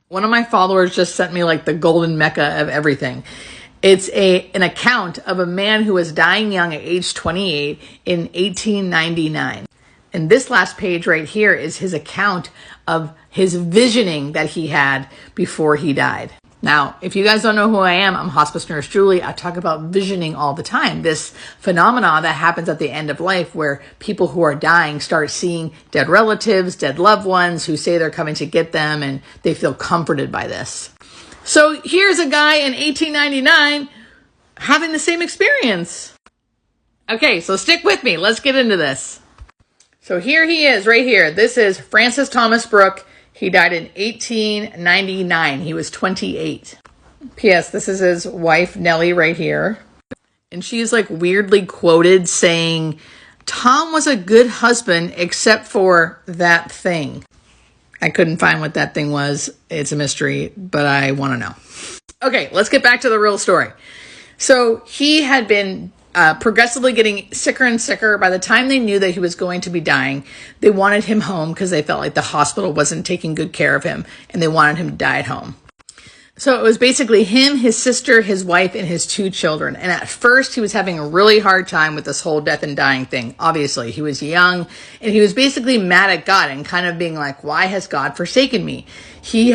One of my followers just sent me like the golden mecca of everything. It's an account of a man who was dying young at age 28 in 1899. And this last page right here is his account of his visioning that he had before he died. Now, if you guys don't know who I am, I'm Hospice Nurse Julie. I talk about visioning all the time. This phenomena that happens at the end of life where people who are dying start seeing dead relatives, dead loved ones who say they're coming to get them, and they feel comforted by this. So here's a guy in 1899 having the same experience. Okay, so stick with me. Let's get into this. So here he is right here. This is Francis Thomas Brooke. He died in 1899. He was 28. P.S. This is his wife, Nellie, right here. And she's like weirdly quoted saying, "Tom was a good husband except for that thing." I couldn't find what that thing was. It's a mystery, but I want to know. Okay, let's get back to the real story. So he had been progressively getting sicker and sicker. By the time they knew that he was going to be dying, they wanted him home because they felt like the hospital wasn't taking good care of him, and they wanted him to die at home. So it was basically him, his sister, his wife, and his 2 children. And at first, he was having a really hard time with this whole death and dying thing. Obviously, he was young, and he was basically mad at God and kind of being like, why has God forsaken me? He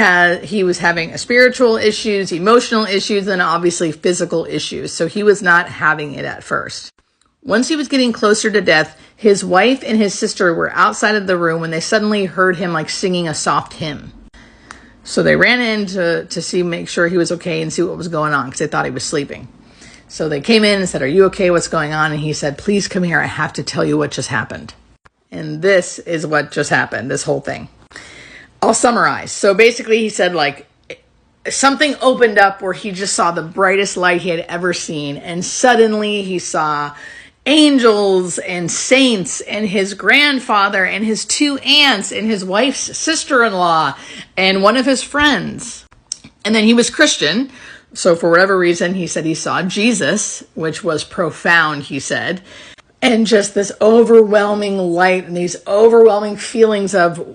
was having spiritual issues, emotional issues, and obviously physical issues. So he was not having it at first. Once he was getting closer to death, his wife and his sister were outside of the room when they suddenly heard him like singing a soft hymn. So they ran in to make sure he was okay and see what was going on because they thought he was sleeping. So they came in and said, "Are you okay? What's going on?" And he said, "Please come here. I have to tell you what just happened." And this is what just happened, this whole thing. I'll summarize. So basically he said like something opened up where he just saw the brightest light he had ever seen. And suddenly he saw angels and saints and his grandfather and his 2 aunts and his wife's sister-in-law and one of his friends. And then he was Christian. So for whatever reason, he said he saw Jesus, which was profound, he said. And just this overwhelming light and these overwhelming feelings of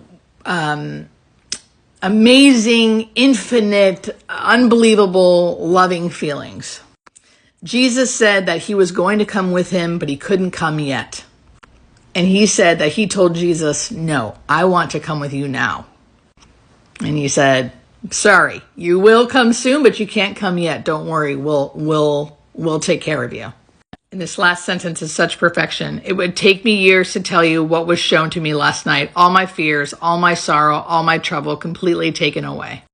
amazing, infinite, unbelievable, loving feelings. Jesus said that he was going to come with him, but he couldn't come yet. And he said that he told Jesus, "No, I want to come with you now." And he said, "Sorry, you will come soon, but you can't come yet. Don't worry, we'll take care of you." And this last sentence is such perfection. "It would take me years to tell you what was shown to me last night. All my fears, all my sorrow, all my trouble completely taken away."